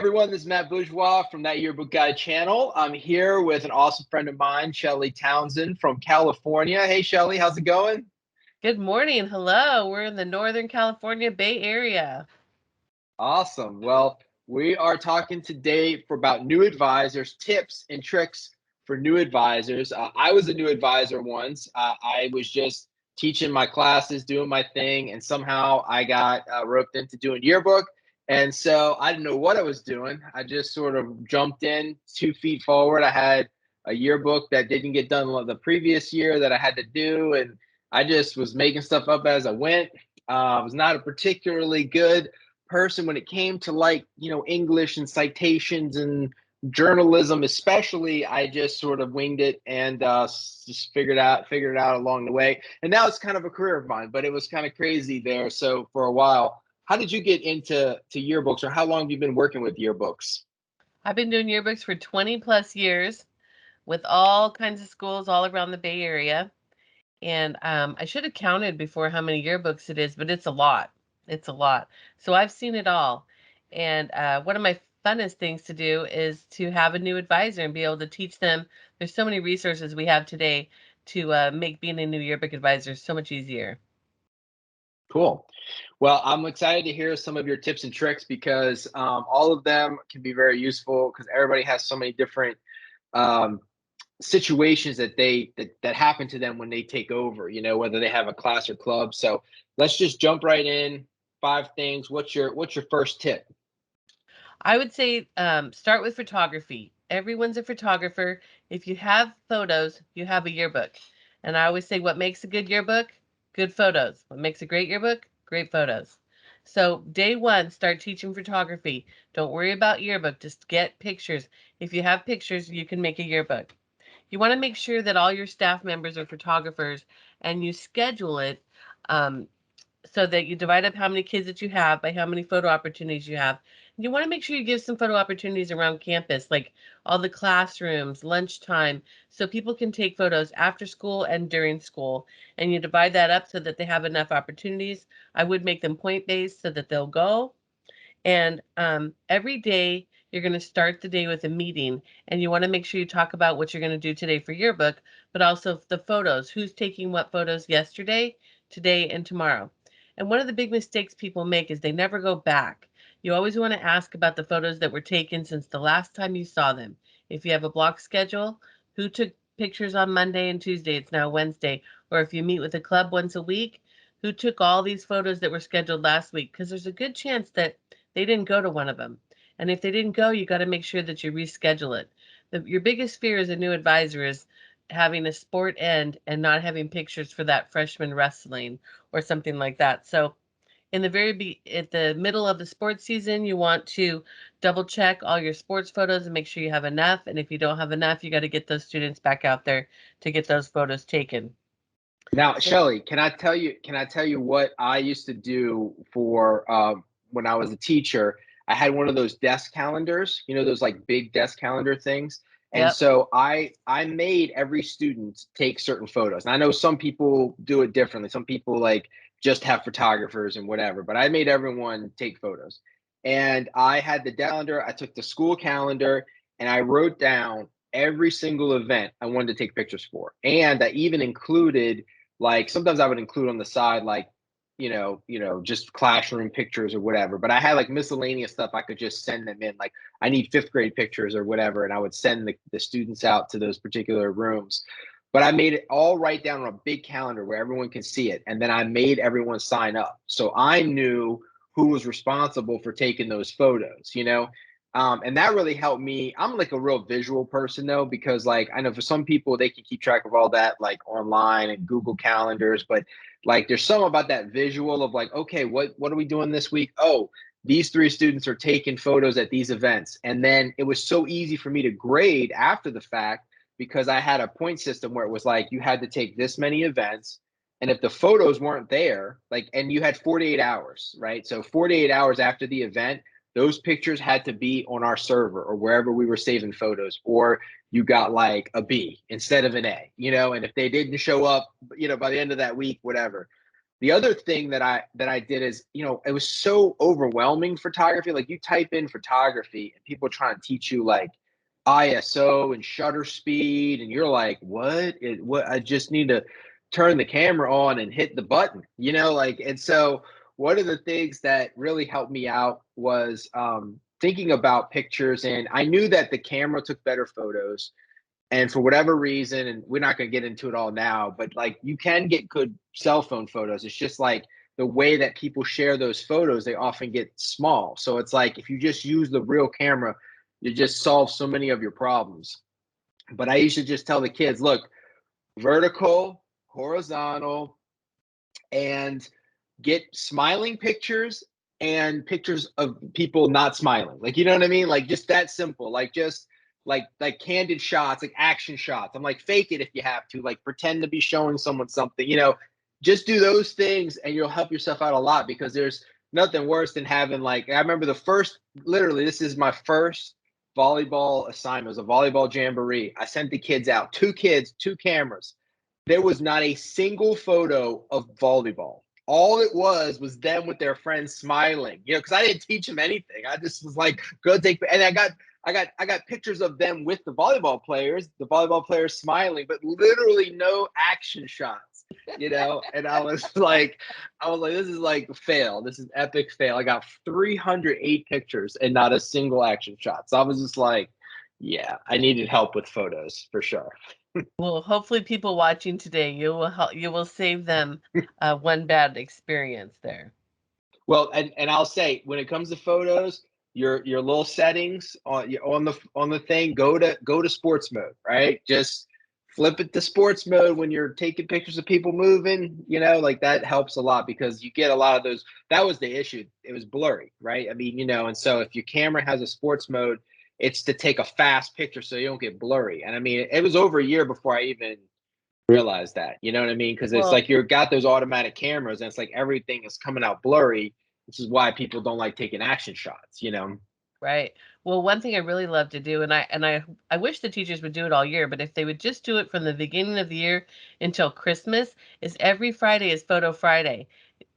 everyone, this is Matt Bourgeois from that Yearbook Guide channel. I'm here with an awesome friend of mine, Shelly Townsend from California. Hey, Shelly, how's it going? Good morning. Hello. We're in the Northern California Bay Area. Awesome. Well, we are talking today for about new advisors, tips and tricks for new advisors. I was a new advisor once. I was just teaching my classes, doing my thing, and somehow I got roped into doing yearbook. And so I didn't know what I was doing. I just sort of jumped in 2 feet forward. I had a yearbook that didn't get done the previous year that I had to do, and I just was making stuff up as I went. I was not a particularly good person when it came to English and citations and journalism especially. I just sort of winged it and just figured it out along the way, and now it's kind of a career of mine, but it was kind of crazy there. So for a while, how did you get into yearbooks, or how long have you been working with yearbooks? I've been doing yearbooks for 20 plus years with all kinds of schools all around the Bay Area. And I should have counted before how many yearbooks it is, but it's a lot. It's a lot. So I've seen it all. And one of my funnest things to do is to have a new advisor and be able to teach them. There's so many resources we have today to make being a new yearbook advisor so much easier. Cool. Well, I'm excited to hear some of your tips and tricks because all of them can be very useful because everybody has so many different um, situations that happen to them when they take over, whether they have a class or club. So let's just jump right in. 5 things. What's your first tip? I would say start with photography. Everyone's a photographer. If you have photos, you have a yearbook. And I always say, what makes a good yearbook? Good photos. What makes a great yearbook? Great photos. So, day one, start teaching photography. Don't worry about yearbook. Just get pictures. If you have pictures, you can make a yearbook. You want to make sure that all your staff members are photographers and you schedule it um, so that you divide up how many kids that you have by how many photo opportunities you have. You want to make sure you give some photo opportunities around campus, like all the classrooms, lunchtime, so people can take photos after school and during school. And you divide that up so that they have enough opportunities. I would make them point based so that they'll go. And every day you're going to start the day with a meeting, and you want to make sure you talk about what you're going to do today for yearbook, but also the photos. Who's taking what photos yesterday, today, and tomorrow? And one of the big mistakes people make is they never go back. You always want to ask about the photos that were taken since the last time you saw them. If you have a block schedule, who took pictures on Monday and Tuesday? It's now Wednesday. Or if you meet with a club once a week, who took all these photos that were scheduled last week? Because there's a good chance that they didn't go to one of them. And if they didn't go, you got to make sure that you reschedule it. Your biggest fear as a new advisor is having a sport end and not having pictures for that freshman wrestling or something like that. So in at the middle of the sports season, you want to double check all your sports photos and make sure you have enough. And if you don't have enough, you got to get those students back out there to get those photos taken. Now, So, Shelly, can I tell you what I used to do for when I was a teacher? I had one of those desk calendars, those like big desk calendar things. And yep. so I made every student take certain photos. And I know some people do it differently. Some people like just have photographers and whatever, but I made everyone take photos. And I had the calendar, I took the school calendar, and I wrote down every single event I wanted to take pictures for. And I even included, like, sometimes I would include on the side, like, just classroom pictures or whatever. But I had like miscellaneous stuff I could just send them in. Like, I need fifth grade pictures or whatever, and I would send the students out to those particular rooms. But I made it all right down on a big calendar where everyone can see it, and then I made everyone sign up, so I knew who was responsible for taking those photos. And that really helped me. I'm like a real visual person though, because like I know for some people they can keep track of all that like online and Google calendars, but like there's some about that visual of like, okay, what are we doing this week? Oh, these 3 students are taking photos at these events. And then it was so easy for me to grade after the fact because I had a point system where it was like you had to take this many events. And if the photos weren't there, like, and you had 48 hours, right? So 48 hours after the event, those pictures had to be on our server or wherever we were saving photos, or you got like a B instead of an A, and if they didn't show up, by the end of that week, whatever. The other thing that I did is, it was so overwhelming photography. Like you type in photography and people trying to teach you like ISO and shutter speed, and you're like, what? I just need to turn the camera on and hit the button, like. And so one of the things that really helped me out was thinking about pictures, and I knew that the camera took better photos. And for whatever reason, and we're not going to get into it all now, but like you can get good cell phone photos. It's just like the way that people share those photos, they often get small. So it's like if you just use the real camera, you just solve so many of your problems. But I used to just tell the kids, look, vertical, horizontal, and get smiling pictures and pictures of people not smiling. Like, you know what I mean? Like just that simple. Like just like candid shots, like action shots. I'm like, fake it if you have to, like pretend to be showing someone something, just do those things and you'll help yourself out a lot, because there's nothing worse than having, like, I remember literally, this is my first volleyball assignment. It was a volleyball jamboree. I sent the kids out, 2 kids, 2 cameras. There was not a single photo of volleyball. All it was them with their friends smiling, because I didn't teach them anything. I just was like, go take, and I got pictures of them with the volleyball players smiling, but literally no action shots, and I was like, this is like fail. This is epic fail. I got 308 pictures and not a single action shot. So I was just like, yeah, I needed help with photos for sure. Well, hopefully people watching today, you will save them one bad experience there. Well, and I'll say, when it comes to photos, your little settings on the thing, go to sports mode, right? Just flip it to sports mode when you're taking pictures of people moving, like that helps a lot, because you get a lot of those. That was the issue. It was blurry, right? I mean, and so if your camera has a sports mode, it's to take a fast picture so you don't get blurry. And I mean, it was over a year before I even realize that, you know what I mean? Because it's like you've got those automatic cameras and it's like everything is coming out blurry. This is why people don't like taking action shots. Right. Well, one thing I really love to do, and I wish the teachers would do it all year, but if they would just do it from the beginning of the year until Christmas, is every Friday is Photo Friday.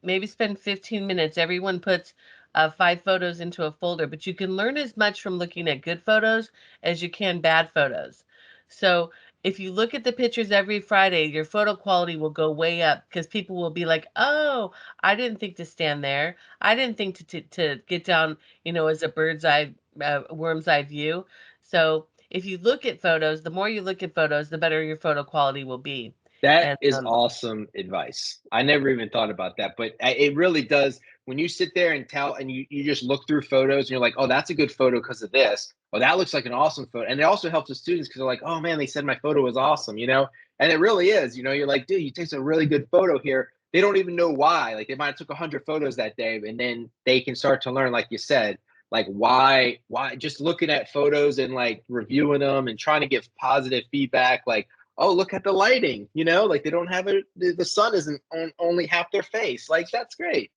Maybe spend 15 minutes. Everyone puts 5 photos into a folder, but you can learn as much from looking at good photos as you can bad photos. So if you look at the pictures every Friday, your photo quality will go way up, because people will be like, oh, I didn't think to stand there. I didn't think to get down, as a bird's eye, worm's eye view. So if you look at photos, the more you look at photos, the better your photo quality will be. That And is awesome advice. I never even thought about that, but it really does. When you sit there and you just look through photos and you're like, oh, that's a good photo because of this. Oh, that looks like an awesome photo. And it also helps the students because they're like, oh man, they said my photo was awesome. And it really is. You're like, dude, you take some really good photo here. They don't even know why. Like they might have took 100 photos that day, and then they can start to learn, like you said, like why just looking at photos and like reviewing them and trying to give positive feedback, like, oh, look at the lighting, like they don't have it. The sun isn't on only half their face. Like, that's great.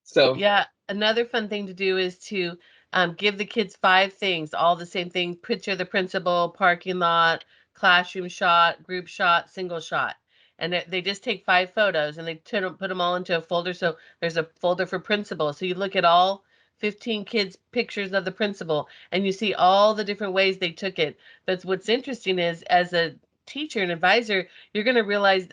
So yeah, another fun thing to do is to give the kids 5 things, all the same thing: picture the principal, parking lot, classroom shot, group shot, single shot. And they just take 5 photos and they put them all into a folder. So there's a folder for principal. So you look at all 15 kids' pictures of the principal and you see all the different ways they took it. But what's interesting is, as a teacher and advisor, you're going to realize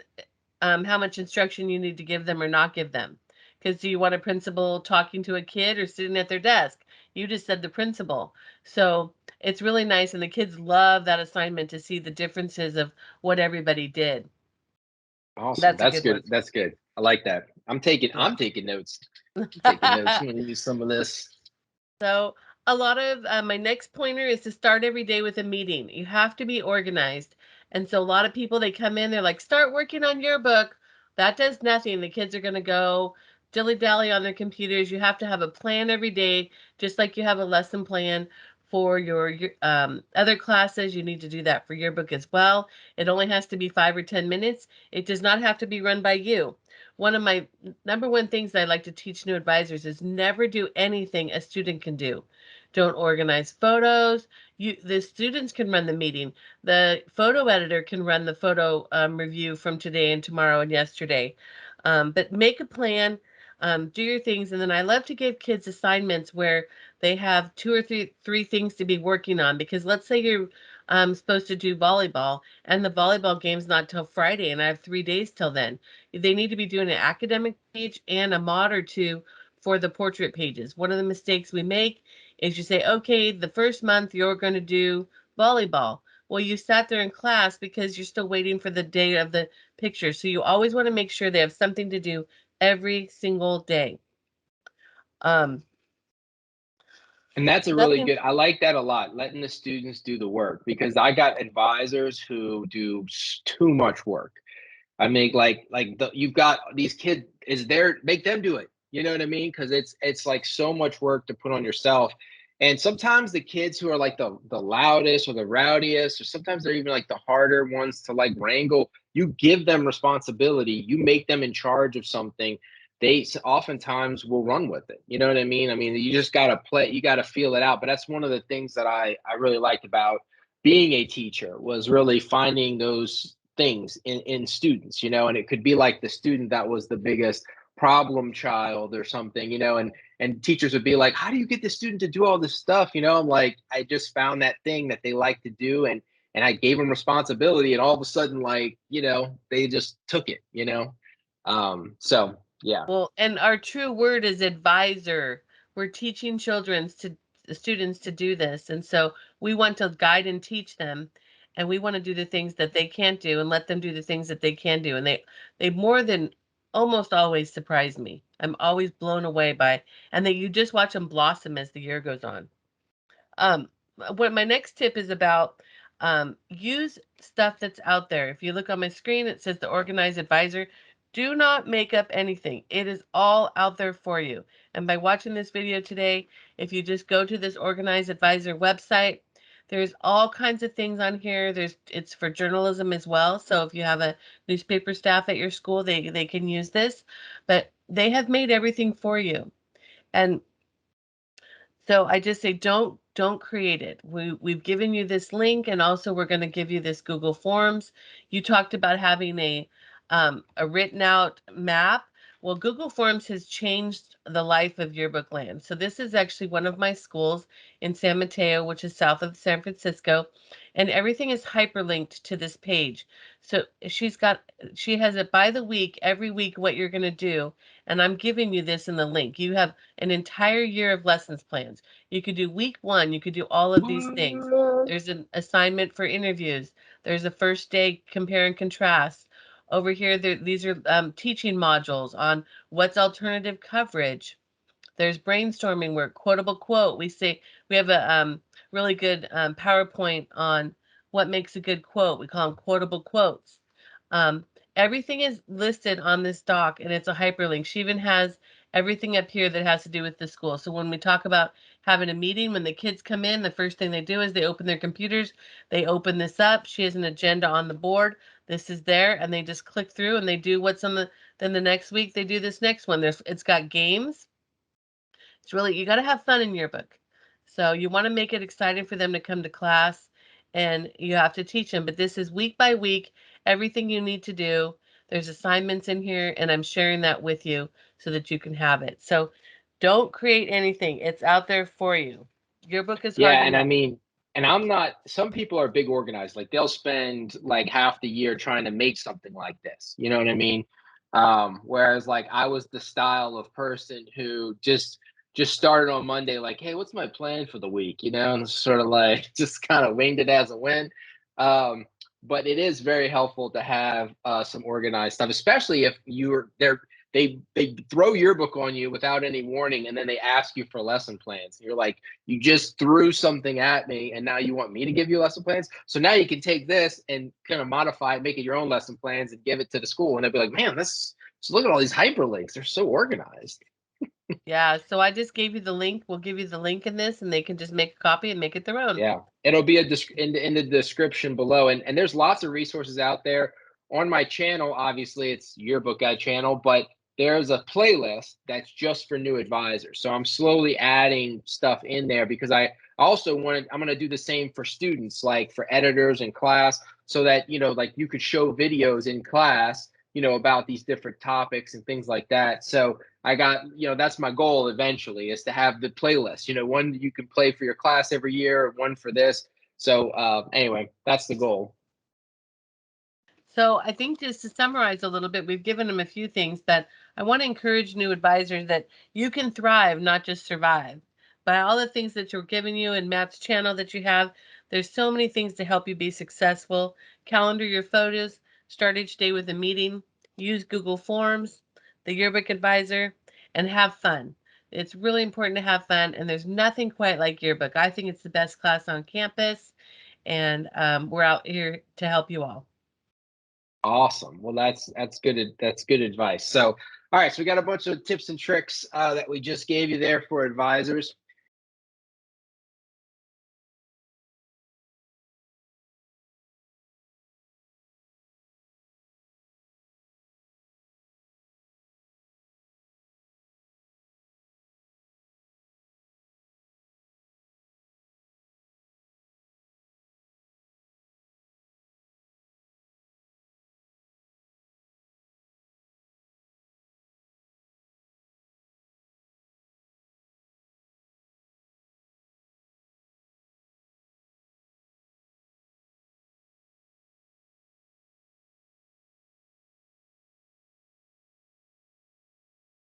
how much instruction you need to give them or not give them. Because do you want a principal talking to a kid or sitting at their desk? You just said the principal. So it's really nice. And the kids love that assignment to see the differences of what everybody did. awesome. That's a That's good one. good. That's good. I like that. I'm taking Yeah. notes. Taking notes. I'm gonna use some of this. So a lot of my next pointer is to start every day with a meeting. You have to be organized. And so a lot of people, they come in, they're like, start working on Yearbook. That does nothing. The kids are going to go dilly-dally on their computers. You have to have a plan every day, just like you have a lesson plan for your other classes. You need to do that for Yearbook as well. It only has to be 5 or 10 minutes. It does not have to be run by you. One of my number one things I like to teach new advisors is never do anything a student can do. Don't organize photos. The students can run the meeting. The photo editor can run the photo review from today and tomorrow and yesterday. But make a plan, do your things, and then I love to give kids assignments where they have two or three things to be working on. Because let's say you're supposed to do volleyball, and the volleyball game's not till Friday, and I have 3 days till then. They need to be doing an academic page and a mod or two for the portrait pages. One of the mistakes we make is you say, okay, the first month you're going to do volleyball. Well, you sat there in class because you're still waiting for the day of the picture. So you always want to make sure they have something to do every single day. Um, And that's a really nothing. good, I like that a lot, letting the students do the work, because I got advisors who do too much work. I mean, you've got these kids, is there, make them do it. You know what I mean? Because it's like so much work to put on yourself. And sometimes the kids who are like the loudest or the rowdiest, or sometimes they're even like the harder ones to like wrangle, you give them responsibility, you make them in charge of something. They oftentimes will run with it. You know what I mean? I mean, you just gotta play, you gotta feel it out. But that's one of the things that I really liked about being a teacher, was really finding those things in students, you know. And it could be like the student that was the biggest problem child or something, you know, and teachers would be like, how do you get the student to do all this stuff? You know, I'm like, I just found that thing that they like to do, and I gave them responsibility, and all of a sudden, like, you know, they just took it, you know. So yeah. Well, and our true word is advisor. We're teaching children's to students to do this, and so we want to guide and teach them, and we want to do the things that they can't do and let them do the things that they can do. And they more than almost always surprise me. I'm always blown away by, and that you just watch them blossom as the year goes on. Um, what my next tip is about, use stuff that's out there. If you look on my screen, it says the Organized Advisor. Do not make up anything. It is all out there for you. And by watching this video today, if you just go to this Organized Advisor website, there's all kinds of things on here. It's for journalism as well. So if you have a newspaper staff at your school, they can use this. But they have made everything for you. And so I just say don't create it. We've given you this link, and also we're going to give you this Google Forms. You talked about having a written out map. Well, Google Forms has changed the life of Yearbook Land. So this is actually one of my schools in San Mateo, which is south of San Francisco, and everything is hyperlinked to this page. So she has it by the week, every week what you're going to do, and I'm giving you this in the link. You have an entire year of lessons plans. You could do week one, you could do all of these things. There's an assignment for interviews. There's a first day compare and contrast. Over here, these are teaching modules on what's alternative coverage. There's brainstorming work, quotable quote. We have a really good PowerPoint on what makes a good quote. We call them quotable quotes. Um, Everything is listed on this doc, and it's a hyperlink. She even has everything up here that has to do with the school. So when we talk about having a meeting, when the kids come in, the first thing they do is they open their computers, they open this up. She has an agenda on the board. This is there, and they just click through and they do what's on the. Then the next week they do this next one. It's got games. It's really, you got to have fun in Yearbook. So you want to make it exciting for them to come to class, and you have to teach them. But this is week by week, everything you need to do. There's assignments in here, and I'm sharing that with you so that you can have it. So don't create anything. It's out there for you. Yearbook is hard Yeah, to and I make. mean, and I'm not, some people are big organized. Like they'll spend like half the year trying to make something like this. You know what I mean? Whereas like I was the style of person who just started on Monday, like, hey, what's my plan for the week? You know, and sort of like just kind of winged it as it went. Um, but it is very helpful to have some organized stuff, especially if you're there. They throw Yearbook on you without any warning, and then they ask you for lesson plans. You're like, you just threw something at me, and now you want me to give you lesson plans. So now you can take this and kind of modify it, make it your own lesson plans, and give it to the school. And they'll be like, man, this, just look at all these hyperlinks. They're so organized. Yeah, so I just gave you the link. We'll give you the link in this, and they can just make a copy and make it their own. Yeah, it'll be in the description below, and there's lots of resources out there on my channel. Obviously, it's Yearbook Guide channel, but there's a playlist that's just for new advisors. So I'm slowly adding stuff in there because I also wanted, I'm going to do the same for students, like for editors in class, so that, you know, like you could show videos in class, about these different topics and things like that. So I got, that's my goal eventually, is to have the playlist, one you can play for your class every year, one for this. So anyway, that's the goal. So I think just to summarize a little bit, we've given them a few things, but I want to encourage new advisors that you can thrive, not just survive. By all the things that you're giving you and Matt's channel that you have, there's so many things to help you be successful. Calendar your photos, start each day with a meeting, use Google Forms, the Yearbook Advisor, and have fun. It's really important to have fun, and there's nothing quite like Yearbook. I think it's the best class on campus, and we're out here to help you all. Awesome. Well, that's good. That's good advice. So, all right. So we got a bunch of tips and tricks that we just gave you there for advisors.